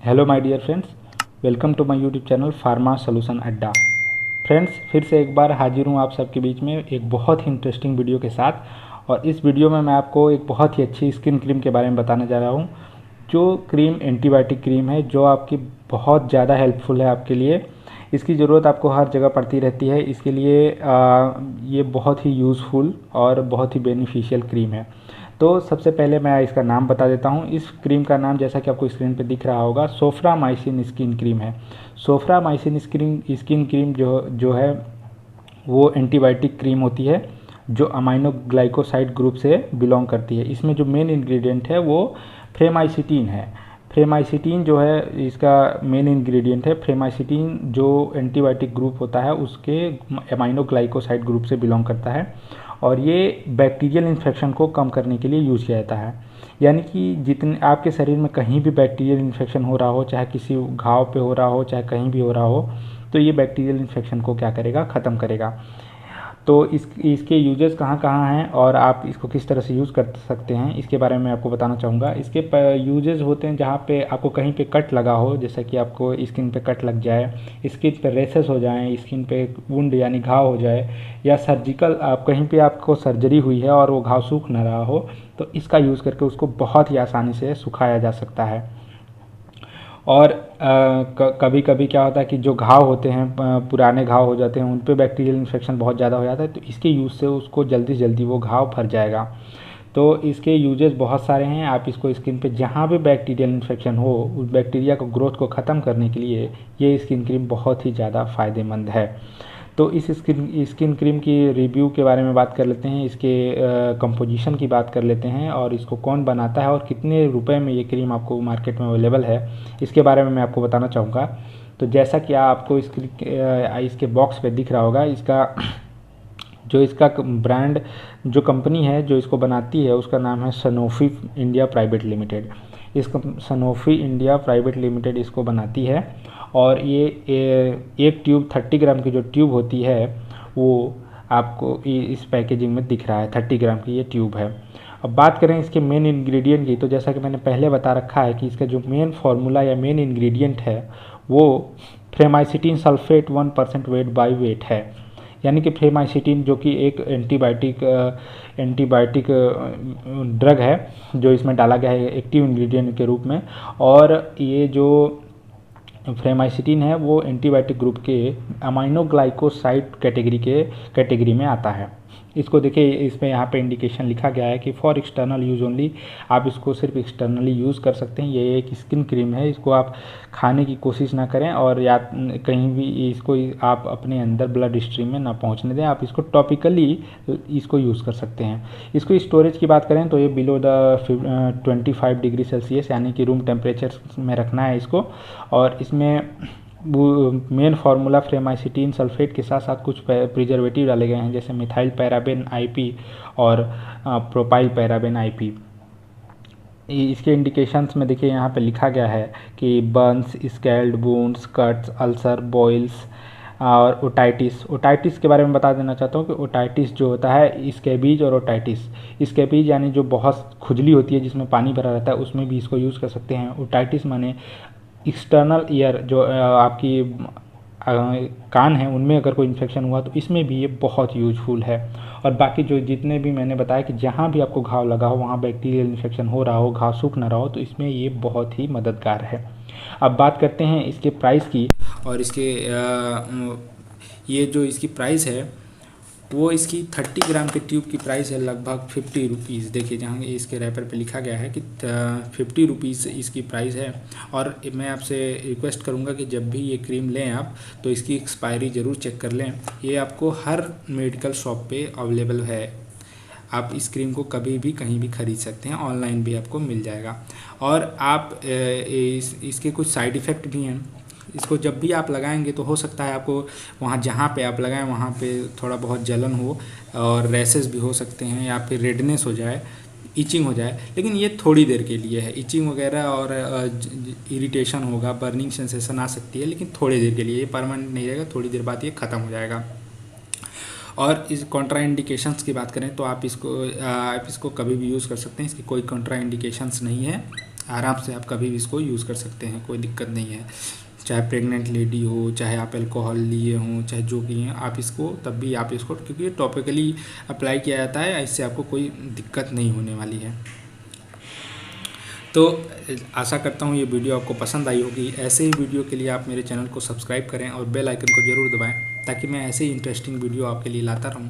Hello my dear friends, welcome to my YouTube channel pharma solution अड्डा। Friends, फिर से एक बार हाजिर हूँ आप सबके बीच में एक बहुत ही इंटरेस्टिंग वीडियो के साथ। और इस वीडियो में मैं आपको एक बहुत ही अच्छी स्किन क्रीम के बारे में बताने जा रहा हूँ। जो क्रीम एंटीबायोटिक क्रीम है, जो आपकी बहुत ज़्यादा हेल्पफुल है आपके लिए। इसकी ज़रूरत आपको हर जगह पड़ती रहती है। इसके लिए ये बहुत ही यूज़फुल और बहुत ही बेनिफिशियल क्रीम है। तो सबसे पहले मैं इसका नाम बता देता हूँ। इस क्रीम का नाम, जैसा कि आपको स्क्रीन पे दिख रहा होगा, सोफ्रामाइसिन स्किन क्रीम है। सोफ्रामाइसिन स्किन क्रीम जो है वो एंटीबायोटिक क्रीम होती है, जो अमाइनो ग्लाइकोसाइड ग्रुप से बिलोंग करती है। इसमें जो मेन इंग्रेडिएंट है वो फ्रेमाइसिटिन है। फ्रेमाइसिटिन जो है इसका मेन इंग्रेडिएंट है। फ्रेमाइसिटिन जो एंटीबायोटिक ग्रुप होता है उसके अमाइनो ग्लाइकोसाइड ग्रुप से बिलोंग करता है। और ये बैक्टीरियल इन्फेक्शन को कम करने के लिए यूज़ किया जाता है। यानी कि जितने आपके शरीर में कहीं भी बैक्टीरियल इन्फेक्शन हो रहा हो, चाहे किसी घाव पे हो रहा हो, चाहे कहीं भी हो रहा हो, तो ये बैक्टीरियल इन्फेक्शन को क्या करेगा, ख़त्म करेगा। तो इसके यूजेस कहाँ कहाँ हैं और आप इसको किस तरह से यूज़ कर सकते हैं, इसके बारे में आपको बताना चाहूँगा। इसके यूजेस होते हैं जहाँ पे आपको कहीं पे कट लगा हो, जैसे कि आपको स्किन पे कट लग जाए, स्किन पे रेसेस हो जाएं, स्किन पे वुंड यानी घाव हो जाए, या सर्जिकल आप कहीं पे आपको सर्जरी हुई है और वो घाव सूख ना रहा हो, तो इसका यूज़ करके उसको बहुत ही आसानी से सुखाया जा सकता है। और कभी कभी क्या होता है कि जो घाव होते हैं, पुराने घाव हो जाते हैं, उन पे बैक्टीरियल इन्फेक्शन बहुत ज़्यादा हो जाता है, तो इसके यूज़ से उसको जल्दी से जल्दी वो घाव भर जाएगा। तो इसके यूजेस बहुत सारे हैं। आप इसको स्किन पे जहाँ भी बैक्टीरियल इन्फेक्शन हो, उस बैक्टीरिया को ग्रोथ को ख़त्म करने के लिए ये स्किन क्रीम बहुत ही ज़्यादा फ़ायदेमंद है। तो इस स्किन क्रीम की रिव्यू के बारे में बात कर लेते हैं, इसके कंपोजिशन की बात कर लेते हैं, और इसको कौन बनाता है और कितने रुपए में ये क्रीम आपको मार्केट में अवेलेबल है, इसके बारे में मैं आपको बताना चाहूँगा। तो जैसा कि आपको इसके बॉक्स पे दिख रहा होगा, इसका ब्रांड, जो कंपनी है जो इसको बनाती है, उसका नाम है sanofi India private limited. sanofi India private limited इसको बनाती है। और ये एक ट्यूब 30 ग्राम की जो ट्यूब होती है वो आपको इस पैकेजिंग में दिख रहा है। 30 ग्राम की ये ट्यूब है। अब बात करें इसके मेन इंग्रेडिएंट की, तो जैसा कि मैंने पहले बता रखा है कि इसका जो मेन फार्मूला या मेन इंग्रेडिएंट है वो फ्रेमाइसिटिन सल्फेट 1% वेट बाई वेट है। यानी कि फ्रेमाइसिटिन जो कि एक एंटीबायोटिक ड्रग है, जो इसमें डाला गया है एक्टिव इंग्रेडिएंट के रूप में। और ये जो फ्रेमाइसिटिन है वो एंटीबायोटिक ग्रुप के अमाइनो ग्लाइकोसाइड कैटेगरी में आता है। इसको देखिए, इसमें यहाँ पे इंडिकेशन लिखा गया है कि फॉर एक्सटर्नल यूज़ ओनली। आप इसको सिर्फ एक्सटर्नली यूज़ कर सकते हैं। ये एक स्किन क्रीम है, इसको आप खाने की कोशिश ना करें, और या कहीं भी इसको आप अपने अंदर ब्लड स्ट्रीम में ना पहुँचने दें। आप इसको टॉपिकली इसको यूज़ कर सकते हैं। इसको स्टोरेज की बात करें तो ये बिलो द 25 डिग्री सेल्सियस यानी कि रूम टेम्परेचर में रखना है इसको। और इसमें मेन फार्मूला फ्रेमाइसिटिन सल्फेट के साथ साथ कुछ प्रिजर्वेटिव डाले गए हैं, जैसे मिथाइल पैराबेन आईपी और प्रोपाइल पैराबेन आईपी। इसके इंडिकेशंस में देखिए यहाँ पे लिखा गया है कि burns, scald wounds, cuts, ulcer, boils और ओटाइटिस के बारे में बता देना चाहता हूँ कि ओटाइटिस जो होता है, स्कैबीज और ओटाइटिस। स्कैबीज यानी जो बहुत खुजली होती है जिसमें पानी भरा रहता है, उसमें भी इसको यूज़ कर सकते हैं। ओटाइटिस माने एक्सटर्नल ईयर, जो आपकी कान है, उनमें अगर कोई इन्फेक्शन हुआ तो इसमें भी ये बहुत यूजफुल है। और बाकी जो जितने भी मैंने बताया कि जहाँ भी आपको घाव लगा हो, वहाँ बैक्टीरियल इन्फेक्शन हो रहा हो, घाव सूख ना रहा हो, तो इसमें ये बहुत ही मददगार है। अब बात करते हैं इसके प्राइस की। और ये जो इसकी प्राइस है वो इसकी 30 ग्राम के ट्यूब की प्राइस है लगभग 50 रुपीज़। देखिए, जहाँ इसके रैपर पे लिखा गया है कि 50 रुपीज़ इसकी प्राइस है। और मैं आपसे रिक्वेस्ट करूँगा कि जब भी ये क्रीम लें आप, तो इसकी एक्सपायरी ज़रूर चेक कर लें। ये आपको हर मेडिकल शॉप पे अवेलेबल है। आप इस क्रीम को कभी भी कहीं भी ख़रीद सकते हैं, ऑनलाइन भी आपको मिल जाएगा। और आप इसके कुछ साइड इफ़ेक्ट भी हैं। इसको जब भी आप लगाएंगे तो हो सकता है आपको वहाँ जहाँ पे आप लगाएं वहाँ पे थोड़ा बहुत जलन हो, और रैसेस भी हो सकते हैं, या फिर रेडनेस हो जाए, इचिंग हो जाए। लेकिन ये थोड़ी देर के लिए है। इचिंग वगैरह और इरिटेशन होगा, बर्निंग सेंसेशन आ सकती है, लेकिन थोड़ी देर के लिए, ये परमानेंट नहीं रहेगा। थोड़ी देर बाद ये ख़त्म हो जाएगा। और इस कॉन्ट्रा इंडिकेशंस की बात करें तो आप इसको कभी भी यूज़ कर सकते हैं। इसकी कोई कॉन्ट्रा इंडिकेशंस नहीं है। आराम से आप कभी भी इसको यूज़ कर सकते हैं, कोई दिक्कत नहीं है। चाहे प्रेग्नेंट लेडी हो, चाहे आप अल्कोहल लिए हों, चाहे जो भी हैं, आप इसको तब भी आप इसको, क्योंकि ये टॉपिकली अप्लाई किया जाता है, इससे आपको कोई दिक्कत नहीं होने वाली है। तो आशा करता हूँ ये वीडियो आपको पसंद आई होगी। ऐसे ही वीडियो के लिए आप मेरे चैनल को सब्सक्राइब करें और बेल आइकन को ज़रूर दबाएं, ताकि मैं ऐसे ही इंटरेस्टिंग वीडियो आपके लिए लाता रहूँ।